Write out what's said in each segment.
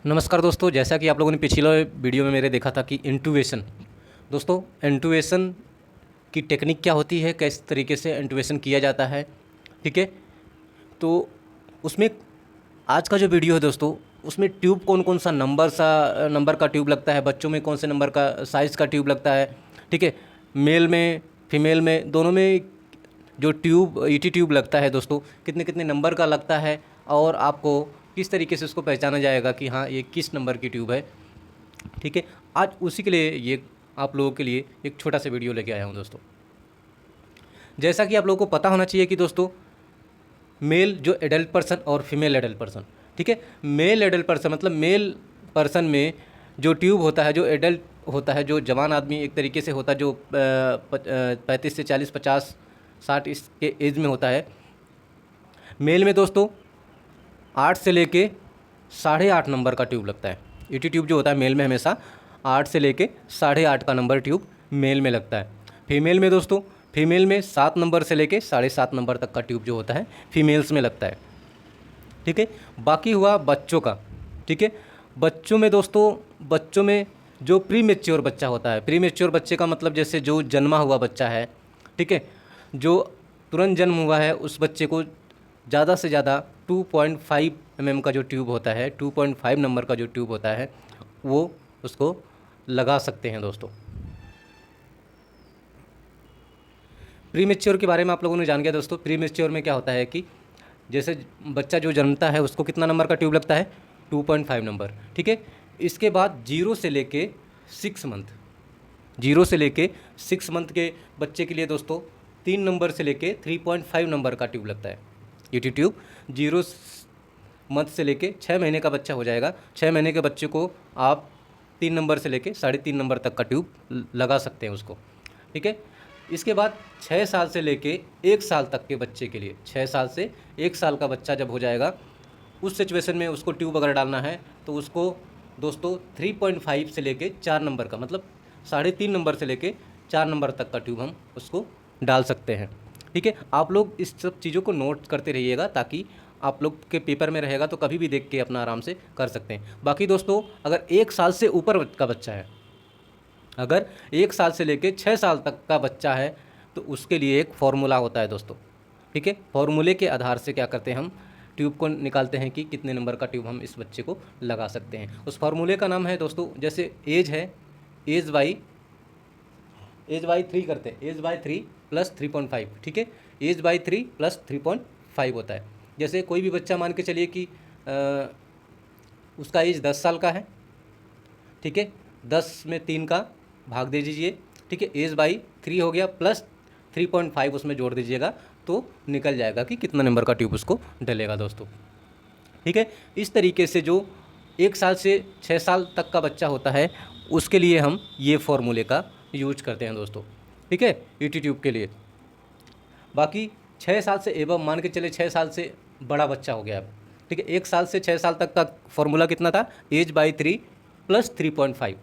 नमस्कार दोस्तों, जैसा कि आप लोगों ने पिछले वीडियो में मेरे देखा था कि इंट्यूबेशन। दोस्तों, इंट्यूबेशन की टेक्निक क्या होती है, किस तरीके से इंट्यूबेशन किया जाता है, ठीक है। तो उसमें आज का जो वीडियो है दोस्तों, उसमें ट्यूब कौन कौन सा नंबर का ट्यूब लगता है, बच्चों में कौन से नंबर का साइज़ का ट्यूब लगता है, ठीक है। मेल में फीमेल में दोनों में जो ट्यूब ईटी ट्यूब लगता है दोस्तों, कितने कितने नंबर का लगता है और आपको किस तरीके से उसको पहचाना जाएगा कि हाँ ये किस नंबर की ट्यूब है, ठीक है। आज उसी के लिए ये आप लोगों के लिए एक छोटा सा वीडियो लेके आया हूँ दोस्तों। जैसा कि आप लोगों को पता होना चाहिए कि दोस्तों, मेल जो एडल्ट पर्सन और फीमेल एडल्ट पर्सन, ठीक है। मेल एडल्ट पर्सन मतलब मेल पर्सन में जो ट्यूब होता है, जो एडल्ट होता है, जो जवान आदमी एक तरीके से होता है, जो 35 से 40 50 60 इसके एज में होता है। मेल में दोस्तों 8 से लेके 8.5 नंबर का ट्यूब लगता है। ईटी ट्यूब जो होता है मेल में हमेशा 8 से लेके 8.5 का नंबर ट्यूब मेल में लगता है। फीमेल में दोस्तों, फीमेल में 7 नंबर से लेके 7.5 नंबर तक का ट्यूब जो होता है फीमेल्स में लगता है, ठीक है। बाकी हुआ बच्चों का, ठीक है। बच्चों में दोस्तों, बच्चों में जो प्री मेच्योर बच्चा होता है, प्री मेच्योर बच्चे का मतलब जैसे जो जन्मा हुआ बच्चा है, ठीक है, जो तुरंत जन्म हुआ है, उस बच्चे को ज़्यादा से ज़्यादा 2.5 mm का जो ट्यूब होता है, 2.5 नंबर का जो ट्यूब होता है, वो उसको लगा सकते हैं दोस्तों। प्री मेच्योर के बारे में आप लोगों ने जान गया दोस्तों। प्री मेच्योर में क्या होता है कि जैसे बच्चा जो जन्मता है उसको कितना नंबर का ट्यूब लगता है, 2.5 नंबर, ठीक है। इसके बाद 0 से लेके 6 मंथ, 0 से लेके 6 मंथ के बच्चे के लिए दोस्तों 3 नंबर से लेके 3.5 नंबर का ट्यूब लगता है। ईटी ट्यूब 0 मंथ से लेके 6 महीने का बच्चा हो जाएगा, 6 महीने के बच्चे को आप 3 नंबर से लेके 3.5 नंबर तक का ट्यूब लगा सकते हैं उसको, ठीक है। इसके बाद 6 साल से लेके 1 साल तक के बच्चे के लिए, 6 साल से 1 साल का बच्चा जब हो जाएगा, उस सिचुएशन में उसको ट्यूब अगर डालना है तो उसको दोस्तों 3.5 से लेके 4 नंबर का, मतलब 3.5 नंबर से लेके 4 नंबर तक का ट्यूब हम उसको डाल सकते हैं, ठीक है। आप लोग इस सब चीज़ों को नोट करते रहिएगा ताकि आप लोग के पेपर में रहेगा तो कभी भी देख के अपना आराम से कर सकते हैं। बाकी दोस्तों, अगर 1 साल से ऊपर का बच्चा है, अगर 1 साल से लेके 6 साल तक का बच्चा है, तो उसके लिए एक फार्मूला होता है दोस्तों, ठीक है। फार्मूले के आधार से क्या करते हैं, हम ट्यूब को निकालते हैं कि कितने नंबर का ट्यूब हम इस बच्चे को लगा सकते हैं। उस फार्मूले का नाम है दोस्तों, जैसे एज है, एज बाई 3 करते हैं, एज बाई 3 प्लस 3.5, ठीक है। एज बाई 3 प्लस 3.5 होता है। जैसे कोई भी बच्चा मान के चलिए कि उसका एज 10 साल का है, ठीक है। 10 में 3 का भाग दे दीजिए, ठीक है। एज बाई 3 हो गया प्लस 3.5 उसमें जोड़ दीजिएगा तो निकल जाएगा कि कितना नंबर का ट्यूब उसको डलेगा दोस्तों, ठीक है। इस तरीके से जो 1 साल से 6 साल तक का बच्चा होता है उसके लिए हम ये फॉर्मूले का यूज करते हैं दोस्तों, ठीक है, ईटी ट्यूब के लिए। बाकी 6 साल से एबव मान के चले, 6 साल से बड़ा बच्चा हो गया अब, ठीक है। 1 साल से 6 साल तक का फॉर्मूला कितना था, एज बाई 3 प्लस 3.5,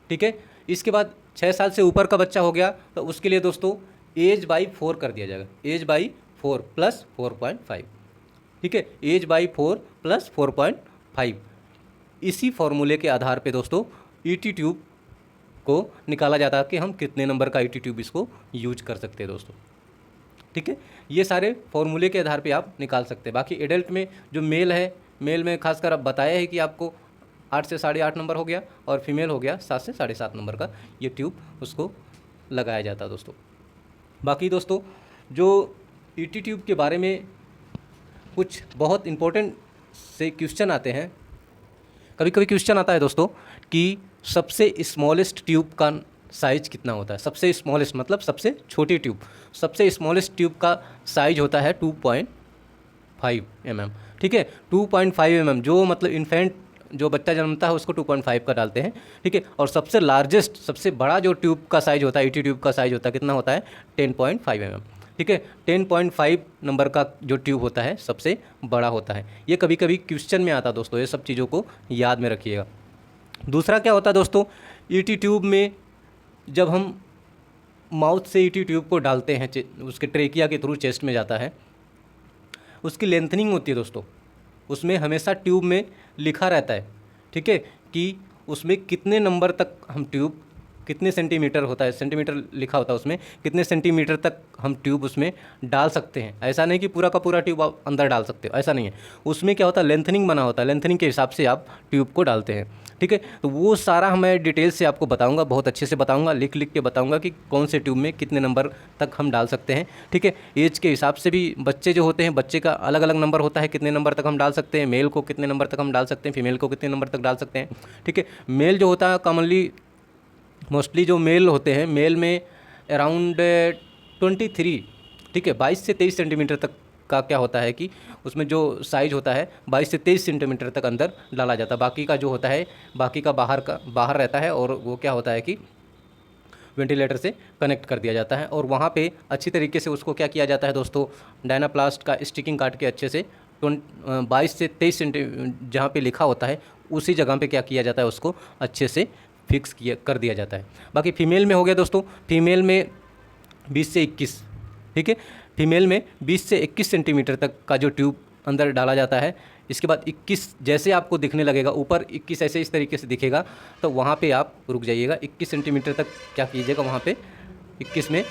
ठीक है। इसके बाद 6 साल से ऊपर का बच्चा हो गया तो उसके लिए दोस्तों एज बाई 4 कर दिया जाएगा, एज बाई 4 प्लस 4.5, ठीक है। X by 4 plus 4.5। इसी फॉर्मूले के आधार पे दोस्तों ईटी ट्यूब को निकाला जाता है कि हम कितने नंबर का ईटी ट्यूब इसको यूज कर सकते हैं दोस्तों, ठीक है। ये सारे फॉर्मूले के आधार पे आप निकाल सकते हैं। बाकी एडल्ट में जो मेल है, मेल में खासकर अब बताया है कि आपको 8 से 8.5 नंबर हो गया और फीमेल हो गया 7 से 7.5 नंबर का ये ट्यूब उसको लगाया जाता है दोस्तों। बाकी दोस्तों, जो ईटी ट्यूब के बारे में कुछ बहुत इम्पोर्टेंट से क्वेश्चन आते हैं, कभी कभी क्वेश्चन आता है दोस्तों कि सबसे स्मॉलेस्ट ट्यूब का साइज कितना होता है। सबसे स्मॉलेस्ट मतलब सबसे छोटी ट्यूब, सबसे स्मॉलेस्ट ट्यूब का साइज होता है 2.5 mm, ठीक है। 2.5 mm जो मतलब इन्फेंट जो बच्चा जन्मता है उसको 2.5 का डालते हैं, ठीक है। और सबसे लार्जेस्ट, सबसे बड़ा जो ट्यूब का साइज होता है, ईटी ट्यूब का साइज होता है, कितना होता है, 10.5 mm, ठीक है। 10.5 नंबर का जो ट्यूब होता है सबसे बड़ा होता है। ये कभी कभी क्वेश्चन में आता है दोस्तों, ये सब चीज़ों को याद में रखिएगा। दूसरा क्या होता है दोस्तों, ईटी ट्यूब में जब हम माउथ से ईटी ट्यूब को डालते हैं, उसके ट्रेकिया के थ्रू चेस्ट में जाता है, उसकी लेंथनिंग होती है दोस्तों। उसमें हमेशा ट्यूब में लिखा रहता है ठीक है, कि उसमें कितने नंबर तक हम ट्यूब, कितने सेंटीमीटर होता है, सेंटीमीटर लिखा होता है उसमें, कितने सेंटीमीटर तक हम ट्यूब उसमें डाल सकते हैं। ऐसा नहीं कि पूरा का पूरा ट्यूब आप अंदर डाल सकते हो, ऐसा नहीं है। उसमें क्या होता है, लेंथनिंग बना होता है, लेंथनिंग के हिसाब से आप ट्यूब को डालते हैं। ठीक है, तो वो सारा मैं डिटेल से आपको बताऊंगा, बहुत अच्छे से बताऊंगा, लिख लिख के बताऊंगा कि कौन से ट्यूब में कितने नंबर तक हम डाल सकते हैं। ठीक है, एज के हिसाब से भी बच्चे जो होते हैं, बच्चे का अलग अलग नंबर होता है, कितने नंबर तक हम डाल सकते हैं, मेल को कितने नंबर तक हम डाल सकते हैं, फीमेल को कितने नंबर तक डाल सकते हैं। ठीक है, मेल जो होता है कॉमनली, मोस्टली जो मेल होते हैं, मेल में अराउंड 23, ठीक है, 22 से 23 सेंटीमीटर तक का क्या होता है कि उसमें जो साइज होता है 22 से 23 सेंटीमीटर तक अंदर डाला जाता है। बाकी का जो होता है, बाकी का बाहर रहता है, और वो क्या होता है कि वेंटिलेटर से कनेक्ट कर दिया जाता है। और वहाँ पे अच्छी तरीके से उसको क्या किया जाता है दोस्तों, डायनाप्लास्ट का स्टिकिंग काट के अच्छे से 22 से 23 सेंटी जहाँ पे लिखा होता है उसी जगह पे क्या किया जाता है, उसको अच्छे से फिक्स कर दिया जाता है। बाकी फीमेल में हो गया दोस्तों, फीमेल में 20 से 21, ठीक है, फीमेल में 20 से 21 सेंटीमीटर तक का जो ट्यूब अंदर डाला जाता है। इसके बाद 21 जैसे आपको दिखने लगेगा, ऊपर 21 ऐसे इस तरीके से दिखेगा, तो वहाँ पे आप रुक जाइएगा। 21 सेंटीमीटर तक क्या कीजिएगा, वहाँ पे 21 में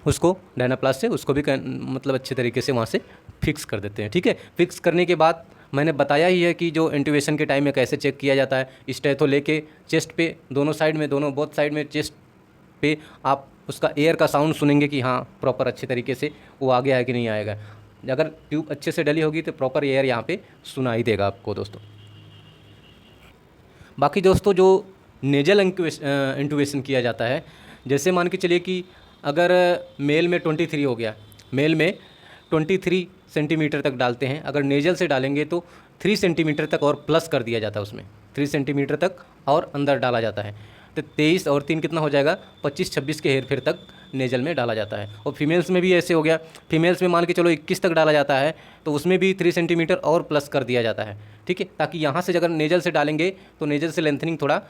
उसको डायनाप्लास्ट से उसको भी मतलब अच्छे तरीके से वहाँ से फिक्स कर देते हैं। ठीक है, फिक्स करने के बाद मैंने बताया ही है कि जो इंट्यूबेशन के टाइम में कैसे चेक किया जाता है। स्टेथो लेके चेस्ट पे दोनों साइड में, बोथ साइड में चेस्ट पे आप उसका एयर का साउंड सुनेंगे कि हाँ प्रॉपर अच्छे तरीके से वो आ गया है कि नहीं आएगा। अगर ट्यूब अच्छे से डली होगी तो प्रॉपर एयर यहाँ पे सुनाई देगा आपको दोस्तों। बाकी दोस्तों जो नेजल इंट्यूबेशन किया जाता है, जैसे मान के चलिए कि अगर मेल में 23 हो गया, मेल में 23 सेंटीमीटर तक डालते हैं, अगर नेजल से डालेंगे तो 3 सेंटीमीटर तक और प्लस कर दिया जाता है, उसमें 3 सेंटीमीटर तक और अंदर डाला जाता है। तो 23 और 3 कितना हो जाएगा, 25-26 के हेर फेर तक नेजल में डाला जाता है। और फीमेल्स में भी ऐसे हो गया, फीमेल्स में मान के चलो 21 तक डाला जाता है, तो उसमें भी 3 सेंटीमीटर और प्लस कर दिया जाता है। ठीक है, ताकि यहाँ से अगर नेजल से डालेंगे तो नेजल से लेंथनिंग थोड़ा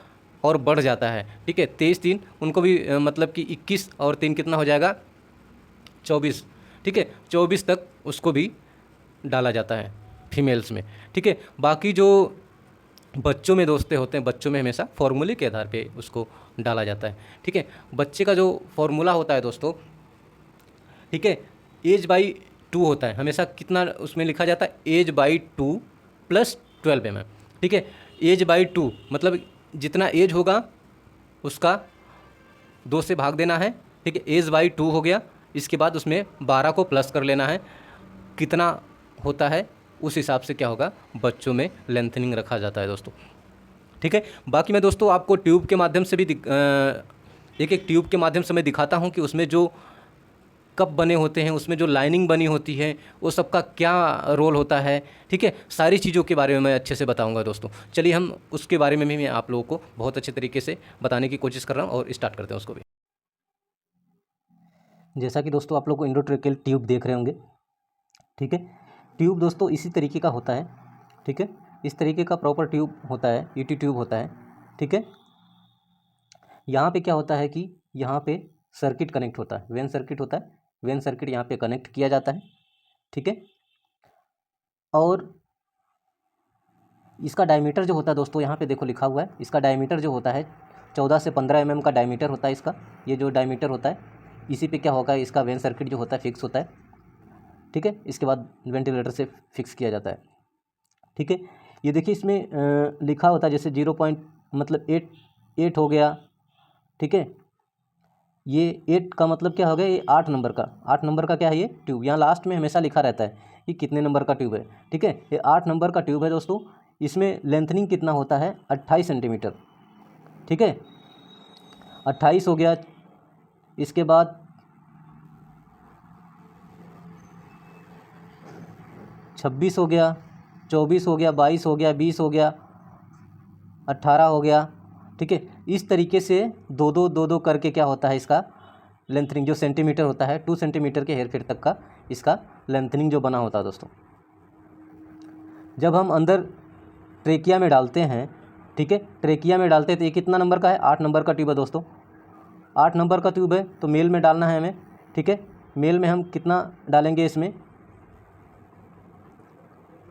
और बढ़ जाता है। ठीक है, 23-3 उनको भी मतलब कि 21 और 3 कितना हो जाएगा, 24। ठीक है, 24 तक उसको भी डाला जाता है फीमेल्स में। ठीक है, बाकी जो बच्चों में दोस्ते होते हैं, बच्चों में हमेशा फॉर्मूले के आधार पे उसको डाला जाता है। ठीक है, बच्चे का जो फॉर्मूला होता है दोस्तों, ठीक है, एज बाई 2 होता है हमेशा। कितना उसमें लिखा जाता है, एज बाई 2 + 12 mm। ठीक है, एज बाई 2 मतलब जितना एज होगा उसका 2 से भाग देना है। ठीक है, एज बाई 2 हो गया, इसके बाद उसमें 12 को प्लस कर लेना है, कितना होता है उस हिसाब से क्या होगा, बच्चों में लेंथनिंग रखा जाता है दोस्तों। ठीक है, बाकी मैं दोस्तों आपको ट्यूब के माध्यम से भी एक एक ट्यूब के माध्यम से मैं दिखाता हूँ कि उसमें जो कप बने होते हैं, उसमें जो लाइनिंग बनी होती है, वो सबका क्या रोल होता है। ठीक है, सारी चीज़ों के बारे में मैं अच्छे से बताऊंगा दोस्तों। चलिए हम उसके बारे में भी मैं आप लोगों को बहुत अच्छे तरीके से बताने की कोशिश कर रहा हूँ, और स्टार्ट करते हैं उसको भी। जैसा कि दोस्तों आप लोग को एंडोट्रेकियल ट्यूब देख रहे होंगे। ठीक है, ट्यूब दोस्तों इसी तरीके का होता है। ठीक है, इस तरीके का प्रॉपर ट्यूब होता है, ईटी ट्यूब होता है। ठीक है, यहाँ पे क्या होता है कि यहाँ पे सर्किट कनेक्ट होता है, वेन सर्किट होता है, वेन सर्किट यहाँ पे कनेक्ट किया जाता है। ठीक है, और इसका डायमीटर जो होता है दोस्तों, यहाँ पे देखो लिखा हुआ है, इसका डायमीटर जो होता है 14 से 15 mm का डायमीटर होता है इसका। ये जो डायमीटर होता है इसी पे क्या होगा, इसका वेन सर्किट जो होता है फिक्स होता है। ठीक है, इसके बाद वेंटिलेटर से फिक्स किया जाता है। ठीक है, ये देखिए इसमें लिखा होता है जैसे 0 मतलब 8 हो गया। ठीक है, ये 8 का मतलब क्या हो गया, ये 8 नंबर का, 8 नंबर का क्या है ये ट्यूब, यहाँ लास्ट में हमेशा लिखा रहता है कि कितने नंबर का ट्यूब है। ठीक है, ये 8 नंबर का ट्यूब है दोस्तों। इसमें लेंथनिंग कितना होता है, 28 सेंटीमीटर। ठीक है, 28 हो गया, इसके बाद 26 हो गया, 24 हो गया, 22 हो गया, 20 हो गया, 18 हो गया। ठीक है, इस तरीके से दो करके क्या होता है, इसका लेंथनिंग जो सेंटीमीटर होता है 2 सेंटीमीटर के हेर फेर तक का इसका लेंथनिंग जो बना होता है दोस्तों। जब हम अंदर ट्रेकिया में डालते हैं, ठीक है, ट्रेकिया में डालते हैं तो ये कितना नंबर का है, 8 नंबर का ट्यूब है दोस्तों। 8 नंबर का ट्यूब है तो मेल में डालना है हमें। ठीक है, मेल में हम कितना डालेंगे इसमें,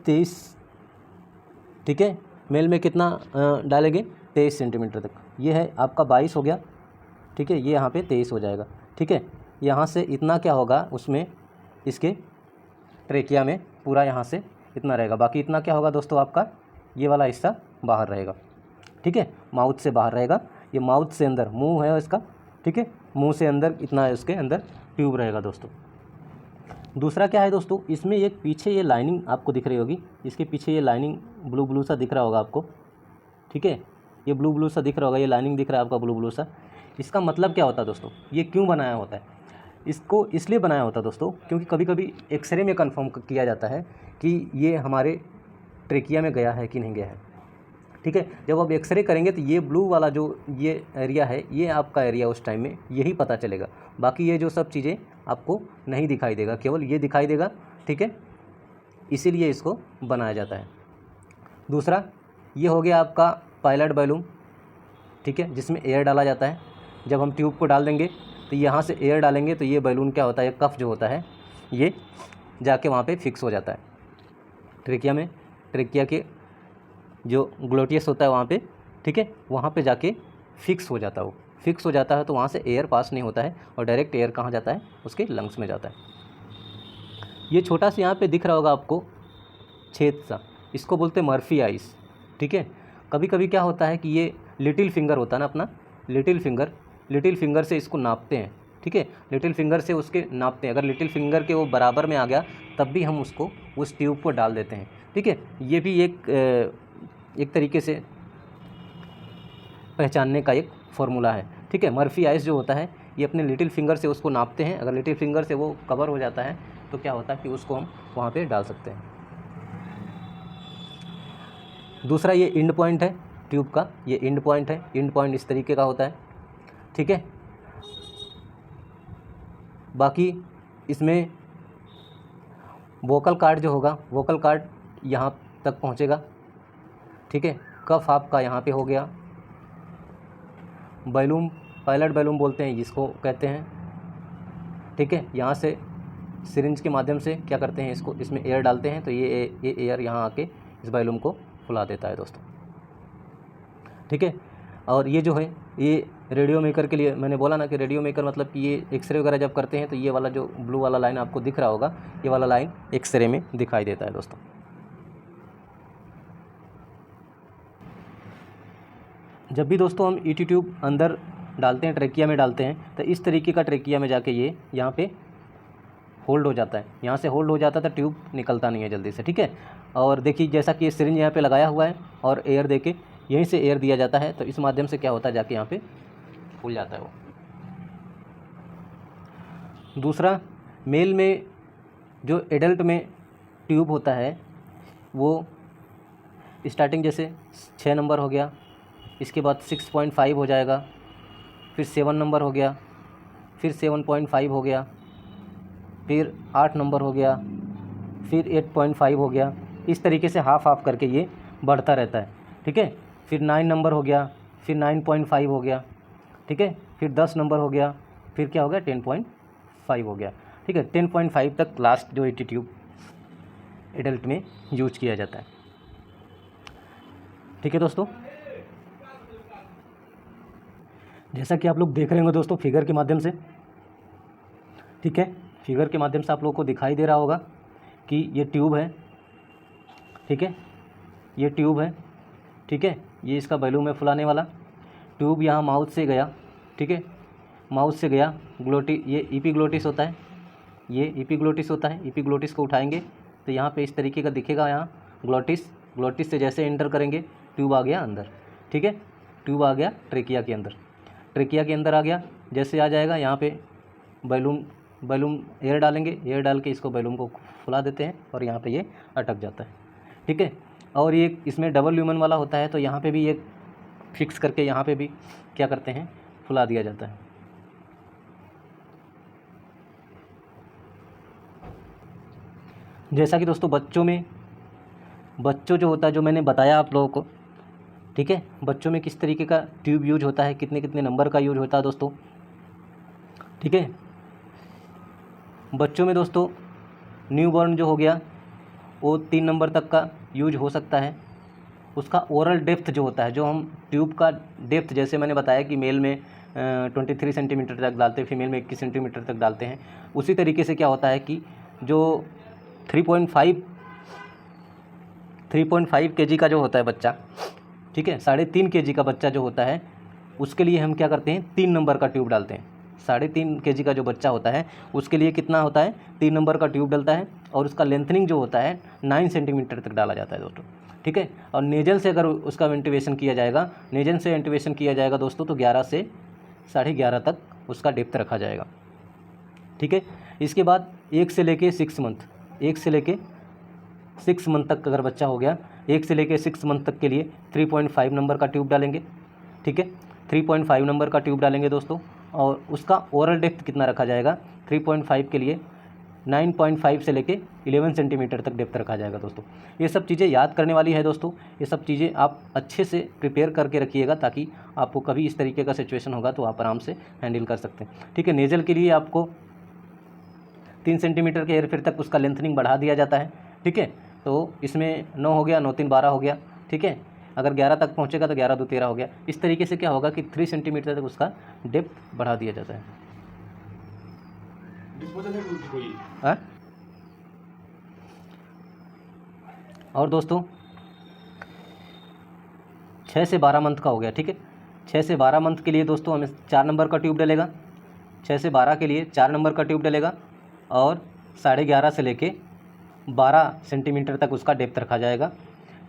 23। ठीक है, मेल में कितना डालेंगे, 23 सेंटीमीटर तक। ये है आपका 22 हो गया, ठीक है, ये यहाँ पे 23 हो जाएगा, ठीक है। यहाँ से इतना क्या होगा उसमें, इसके ट्रेकिया में पूरा यहाँ से इतना रहेगा, बाकी इतना क्या होगा दोस्तों, आपका ये वाला हिस्सा बाहर रहेगा, ठीक है, माउथ से बाहर रहेगा। ये माउथ से अंदर मुंह है इसका, ठीक है, मुंह से अंदर इतना इसके अंदर ट्यूब रहेगा दोस्तों। दूसरा क्या है दोस्तों, इसमें एक पीछे ये लाइनिंग आपको दिख रही होगी, इसके पीछे ये लाइनिंग ब्लू ब्लू सा दिख रहा होगा आपको, ठीक है, ये ब्लू ब्लू सा दिख रहा होगा, ये लाइनिंग दिख रहा है आपका ब्लू ब्लू सा। इसका मतलब क्या होता है दोस्तों, ये क्यों बनाया होता है, इसको इसलिए बनाया होता है दोस्तों क्योंकि कभी कभी एक्सरे में कंफर्म किया जाता है कि ये हमारे ट्रेकिया में गया है कि नहीं गया है, ठीक है। जब आप एक्सरे करेंगे तो ये ब्लू वाला जो ये एरिया है, ये आपका एरिया उस टाइम में यही पता चलेगा, बाकी ये जो सब चीज़ें आपको नहीं दिखाई देगा, केवल ये दिखाई देगा, ठीक है, इसीलिए इसको बनाया जाता है। दूसरा ये हो गया आपका पायलट बैलून, ठीक है, जिसमें एयर डाला जाता है। जब हम ट्यूब को डाल देंगे तो यहाँ से एयर डालेंगे तो ये बैलून क्या होता है, कफ जो होता है ये जाके वहाँ पे फिक्स हो जाता है ट्रेकिया में, ट्रेकिया के जो ग्लोटियस होता है वहाँ पे, ठीक है, वहाँ पे जाके फिक्स हो जाता है। वो फिक्स हो जाता है तो वहाँ से एयर पास नहीं होता है और डायरेक्ट एयर कहाँ जाता है, उसके लंग्स में जाता है। ये छोटा सा यहाँ पे दिख रहा होगा आपको छेद सा, इसको बोलते हैं मर्फी आइस, ठीक है। कभी कभी क्या होता है कि ये लिटिल फिंगर होता है ना अपना, लिटिल फिंगर से इसको नापते हैं, ठीक है, लिटिल फिंगर से उसके नापते हैं। अगर लिटिल फिंगर के वो बराबर में आ गया तब भी हम उसको उस ट्यूब को डाल देते हैं, ठीक है। ये भी एक तरीके से पहचानने का एक फॉर्मूला है, ठीक है। मर्फी आइस जो होता है ये अपने लिटिल फिंगर से उसको नापते हैं, अगर लिटिल फिंगर से वो कवर हो जाता है तो क्या होता है कि उसको हम वहाँ पे डाल सकते हैं। दूसरा ये एंड पॉइंट है ट्यूब का, ये एंड पॉइंट है, एंड पॉइंट इस तरीके का होता है, ठीक है। बाकी इसमें वोकल कार्ड जो होगा, वोकल कार्ड यहाँ तक पहुँचेगा, ठीक है। कफ आपका यहाँ पे हो गया। बैलून, पायलट बैलून बोलते हैं जिसको कहते हैं, ठीक है। यहाँ से सिरिंज के माध्यम से क्या करते हैं, इसको इसमें एयर डालते हैं तो ये एयर यहाँ आके इस बैलून को फुला देता है दोस्तों, ठीक है। और ये जो है ये रेडियो मेकर के लिए, मैंने बोला ना कि रेडियो मेकर मतलब कि ये एक्सरे वगैरह जब करते हैं तो ये वाला जो ब्लू वाला लाइन आपको दिख रहा होगा, ये वाला लाइन एक्सरे में दिखाई देता है दोस्तों। जब भी दोस्तों हम ईटी ट्यूब अंदर डालते हैं, ट्रेकिया में डालते हैं, तो इस तरीके का ट्रेकिया में जाके ये यहाँ पे होल्ड हो जाता है, यहाँ से होल्ड हो जाता है तो ट्यूब निकलता नहीं है जल्दी से, ठीक है। और देखिए जैसा कि ये सिरिंज यहाँ पे लगाया हुआ है और एयर देके यहीं से एयर दिया जाता है, तो इस माध्यम से क्या होता है, जाके यहाँ पे फूल जाता है वो। दूसरा, मेल में जो एडल्ट में ट्यूब होता है वो स्टार्टिंग जैसे 6 नंबर हो गया, इसके बाद 6.5 हो जाएगा, फिर 7 नंबर हो गया, फिर 7.5 हो गया, फिर 8 नंबर हो गया, फिर 8.5 हो गया। इस तरीके से हाफ हाफ करके ये बढ़ता रहता है, ठीक है। फिर 9 नंबर हो गया, फिर 9.5 हो गया, ठीक है, फिर 10 नंबर हो गया, फिर क्या हो गया 10.5 हो गया, ठीक है। 10.5 तक लास्ट जो ईटी ट्यूब एडल्ट में यूज किया जाता है, ठीक है दोस्तों। जैसा कि आप लोग देख रहे होंगे दोस्तों फिगर के माध्यम से, ठीक है, फिगर के माध्यम से आप लोगों को दिखाई दे रहा होगा कि ये ट्यूब है, ठीक है, ये ट्यूब है, ठीक है, ये इसका बैलून है फुलाने वाला। ट्यूब यहाँ माउथ से गया, ठीक है, माउथ से गया ग्लोटी, ये ईपीग्लोटिस होता है, ये ईपीग्लोटिस होता है। ईपीग्लोटिस को उठाएंगे तो यहाँ पे इस तरीके का दिखेगा, यहाँ ग्लोटिस, ग्लोटिस से जैसे एंटर करेंगे ट्यूब आ गया अंदर, ठीक है, ट्यूब आ गया ट्रेकिया के अंदर, ट्रेकिया के अंदर आ गया। जैसे आ जाएगा यहाँ पे बैलून एयर डालेंगे, एयर डाल के इसको बैलून को फुला देते हैं और यहाँ पे ये अटक जाता है, ठीक है। और ये इसमें डबल ल्यूमन वाला होता है तो यहाँ पे भी एक फिक्स करके यहाँ पे भी क्या करते हैं, फुला दिया जाता है। जैसा कि दोस्तों बच्चों जो होता है, जो मैंने बताया आप लोगों को, ठीक है, बच्चों में किस तरीके का ट्यूब यूज होता है, कितने कितने नंबर का यूज होता है दोस्तों, ठीक है। बच्चों में दोस्तों न्यूबॉर्न जो हो गया वो 3 नंबर तक का यूज हो सकता है, उसका ओरल डेप्थ जो होता है, जो हम ट्यूब का डेप्थ, जैसे मैंने बताया कि मेल में 23 सेंटीमीटर तक डालते हैं, फीमेल में 21 सेंटीमीटर तक डालते हैं, उसी तरीके से क्या होता है कि जो 3.5 केजी का जो होता है बच्चा, ठीक है, 3.5 केजी का बच्चा जो होता है, उसके लिए हम क्या करते हैं, 3 नंबर का ट्यूब डालते हैं। 3.5 केजी का जो बच्चा होता है उसके लिए कितना होता है, 3 नंबर का ट्यूब डलता है, और उसका लेंथनिंग जो होता है 9 सेंटीमीटर तक डाला जाता है दोस्तों, ठीक है। और नेजल से अगर उसका वेंटिलेशन किया जाएगा, नेजल से वेंटिलेशन किया जाएगा दोस्तों, तो 11 से 11.5 तक उसका डेप्थ रखा जाएगा, ठीक है। इसके बाद 1 से लेके 6 मंथ, 1 से लेके 6 मंथ तक अगर बच्चा हो गया, 1 से लेके 6 मंथ तक के लिए 3.5 नंबर का ट्यूब डालेंगे, ठीक है, 3.5 नंबर का ट्यूब डालेंगे दोस्तों। और उसका ओरल डेप्थ कितना रखा जाएगा, 3.5 के लिए 9.5 से लेके 11 सेंटीमीटर तक डेप्थ रखा जाएगा दोस्तों। ये सब चीज़ें याद करने वाली है दोस्तों, ये सब चीज़ें आप अच्छे से प्रिपेयर करके रखिएगा, ताकि आपको कभी इस तरीके का सिचुएशन होगा तो आप आराम से हैंडल कर सकते हैं, ठीक है। नेजल के लिए आपको 3 सेंटीमीटर के हेरफेर तक उसका लेंथनिंग बढ़ा दिया जाता है, ठीक है। तो इसमें 9 हो गया, 9 3 12 हो गया, ठीक है। अगर 11 तक पहुंचेगा तो 11 2 13 हो गया। इस तरीके से क्या होगा कि 3 सेंटीमीटर तक उसका डेप्थ बढ़ा दिया जाता है। हाँ? और दोस्तों 6 से 12 मंथ का हो गया, ठीक है। 6 से 12 मंथ के लिए दोस्तों हमें 4 नंबर का ट्यूब डलेगा, 6 से 12 के लिए 4 नंबर का ट्यूब डलेगा, और 11.5 से लेके 12 सेंटीमीटर तक उसका डेप्थ रखा जाएगा,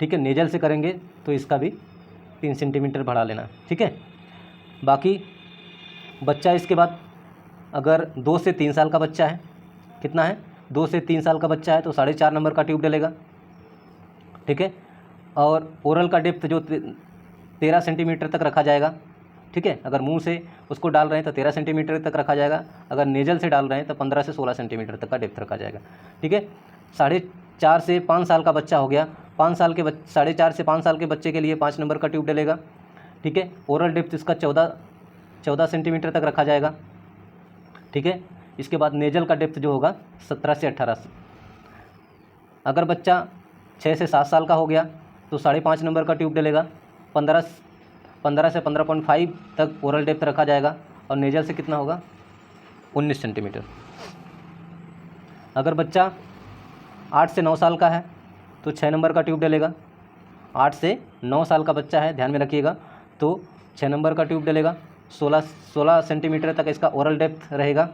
ठीक है। नेजल से करेंगे तो इसका भी 3 सेंटीमीटर बढ़ा लेना, ठीक है। बाकी बच्चा इसके बाद अगर 2 से 3 साल का बच्चा है, कितना है, 2 से 3 साल का बच्चा है तो 4.5 नंबर का ट्यूब डलेगा, ठीक है। और ओरल का डेप्थ जो 13 सेंटीमीटर तक रखा जाएगा, ठीक है। अगर मुंह से उसको डाल रहे हैं तो 13 सेंटीमीटर तक रखा जाएगा, अगर नेजल से डाल रहे हैं तो 15 से 16 सेंटीमीटर तक का डेप्थ रखा जाएगा, ठीक है। 4.5 से 5 साल का बच्चा हो गया, 4.5 से 5 साल के बच्चे के लिए 5 नंबर का ट्यूब डलेगा, ठीक है। ओरल डेप्थ इसका 14 सेंटीमीटर तक रखा जाएगा, ठीक है। इसके बाद नेजल का डेप्थ जो होगा 17 से 18। अगर बच्चा 6 से 7 साल का हो गया तो 5.5 नंबर का ट्यूब डलेगा, 15 से 15.5 तक ओरल डेप्थ रखा जाएगा, और नेजल से कितना होगा, 19 सेंटीमीटर। अगर बच्चा 8 से 9 साल का है तो 6 नंबर का ट्यूब डलेगा, 8 से 9 साल का बच्चा है, ध्यान में रखिएगा, तो 6 नंबर का ट्यूब डलेगा, 16 सेंटीमीटर तक इसका ओरल डेप्थ रहेगा,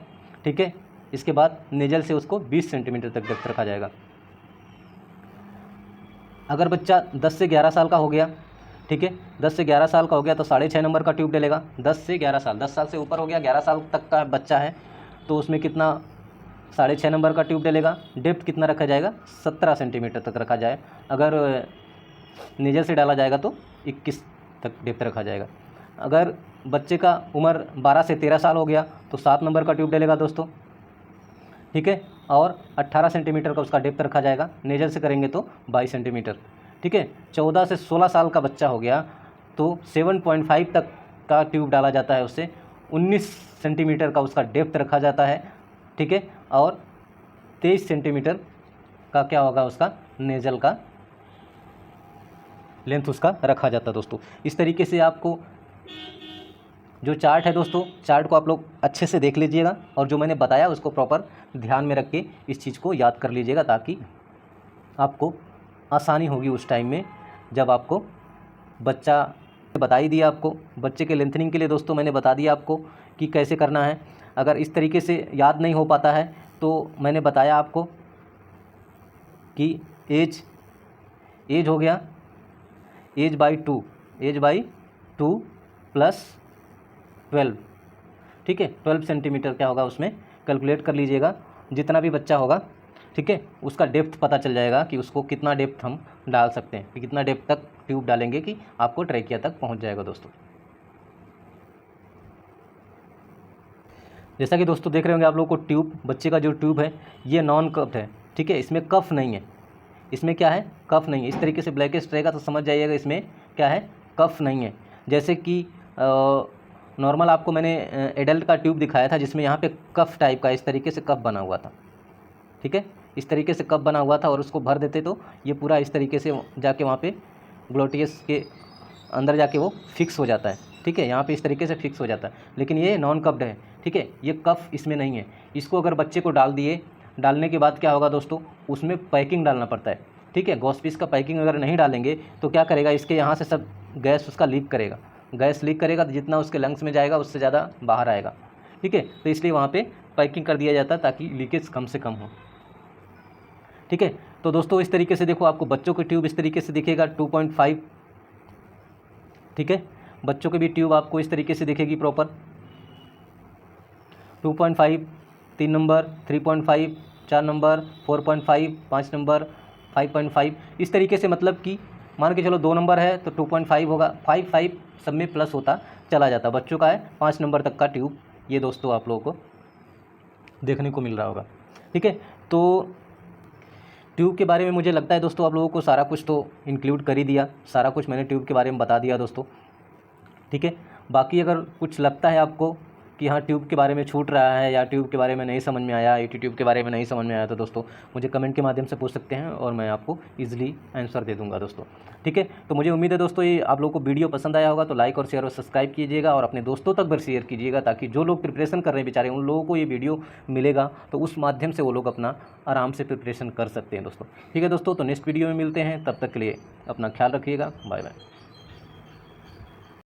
ठीक है। इसके बाद नेजल से उसको 20 सेंटीमीटर तक डेप्थ रखा जाएगा। अगर बच्चा 10 से 11 साल का हो गया, ठीक है, 10 से 11 साल का हो गया तो 6.5 नंबर का ट्यूब डलेगा। 10 से 11 साल, 10 साल से ऊपर हो गया, 11 साल तक का बच्चा है तो उसमें कितना, 6.5 नंबर का ट्यूब डलेगा। डेप्थ कितना रखा जाएगा, 17 सेंटीमीटर तक रखा जाए। अगर नेजल से डाला जाएगा तो 21 तक डेप्थ रखा जाएगा। अगर बच्चे का उम्र 12 से 13 साल हो गया तो 7 नंबर का ट्यूब डलेगा दोस्तों, ठीक है। और 18 सेंटीमीटर का उसका डेप्थ रखा जाएगा। नेजल से करेंगे तो 22 सेंटीमीटर, ठीक है। 14 से 16 साल का बच्चा हो गया तो 7.5 तक का ट्यूब डाला जाता है, उससे 19 सेंटीमीटर का उसका डेप्थ रखा जाता है, ठीक है। और 23 सेंटीमीटर का क्या होगा, उसका नेजल का लेंथ उसका रखा जाता है दोस्तों। इस तरीके से आपको जो चार्ट है दोस्तों, चार्ट को आप लोग अच्छे से देख लीजिएगा, और जो मैंने बताया उसको प्रॉपर ध्यान में रख के इस चीज़ को याद कर लीजिएगा, ताकि आपको आसानी होगी उस टाइम में जब आपको बच्चा बता ही दिया। आपको बच्चे के लेंथनिंग के लिए दोस्तों मैंने बता दिया आपको कि कैसे करना है। अगर इस तरीके से याद नहीं हो पाता है तो मैंने बताया आपको कि एज हो गया, एज बाई 2 प्लस 12, ठीक है। 12 सेंटीमीटर क्या होगा उसमें, कैलकुलेट कर लीजिएगा जितना भी बच्चा होगा, ठीक है। उसका डेप्थ पता चल जाएगा कि उसको कितना डेप्थ हम डाल सकते हैं, कि कितना डेप्थ तक ट्यूब डालेंगे कि आपको ट्रैकिया तक पहुंच जाएगा दोस्तों। जैसा कि दोस्तों देख रहे होंगे आप लोग को ट्यूब, बच्चे का जो ट्यूब है ये नॉन कफ्ड है, ठीक है। इसमें कफ नहीं है, इसमें क्या है, कफ नहीं है। इस तरीके से ब्लैकेस्ट रहेगा तो समझ जाइएगा इसमें क्या है, कफ नहीं है। जैसे कि नॉर्मल आपको मैंने एडल्ट का ट्यूब दिखाया था जिसमें यहाँ पे कफ टाइप का इस तरीके से कफ बना हुआ था, ठीक है। इस तरीके से कफ बना हुआ था और उसको भर देते तो ये पूरा इस तरीके से जाके वहाँ पे ग्लूटियस के अंदर जाके वो फिक्स हो जाता है, ठीक है, यहाँ पे इस तरीके से फिक्स हो जाता है। लेकिन ये नॉन कफ्ड है, ठीक है, ये कफ इसमें नहीं है। इसको अगर बच्चे को डाल दिए, डालने के बाद क्या होगा दोस्तों, उसमें पैकिंग डालना पड़ता है, ठीक है। गॉस का पैकिंग अगर नहीं डालेंगे तो क्या करेगा, इसके यहाँ से सब गैस उसका लीक करेगा, गैस लीक करेगा तो जितना उसके लंग्स में जाएगा उससे ज़्यादा बाहर आएगा, ठीक है। तो इसलिए वहाँ पे पैकिंग कर दिया जाता है ताकि लीकेज कम से कम हो, ठीक है। तो दोस्तों इस तरीके से देखो, आपको बच्चों की ट्यूब इस तरीके से दिखेगा 2.5, ठीक है। बच्चों की भी ट्यूब आपको इस तरीके से दिखेगी प्रॉपर 2.5 3 नंबर, 3.5 4 नंबर, 4.5 5 नंबर, 5.5 इस तरीके से। मतलब कि मान के चलो 2 नंबर है तो 2.5 होगा, 5 सब में प्लस होता चला जाता। बच्चों का है 5 नंबर तक का ट्यूब, ये दोस्तों आप लोगों को देखने को मिल रहा होगा, ठीक है। तो ट्यूब के बारे में मुझे लगता है दोस्तों आप लोगों को सारा कुछ तो इंक्लूड कर ही दिया, सारा कुछ मैंने ट्यूब के बारे में बता दिया दोस्तों, ठीक है। बाकी अगर कुछ लगता है आपको कि हाँ ट्यूब के बारे में छूट रहा है या ट्यूब के बारे में नहीं समझ में आया, ट्यूब के बारे में नहीं समझ में आया, तो दोस्तों मुझे कमेंट के माध्यम से पूछ सकते हैं और मैं आपको ईजिली आंसर दे दूंगा दोस्तों, ठीक है। तो मुझे उम्मीद है दोस्तों ये आप लोगों को वीडियो पसंद आया होगा, तो लाइक और शेयर और सब्सक्राइब कीजिएगा और अपने दोस्तों तक भी शेयर कीजिएगा, ताकि जो लोग प्रिपरेशन कर रहे हैं बेचारे, उन लोगों को ये वीडियो मिलेगा तो उस माध्यम से वो लोग अपना आराम से प्रिपरेशन कर सकते हैं दोस्तों, ठीक है दोस्तों। तो नेक्स्ट वीडियो में मिलते हैं, तब तक के लिए अपना ख्याल रखिएगा, बाय बाय।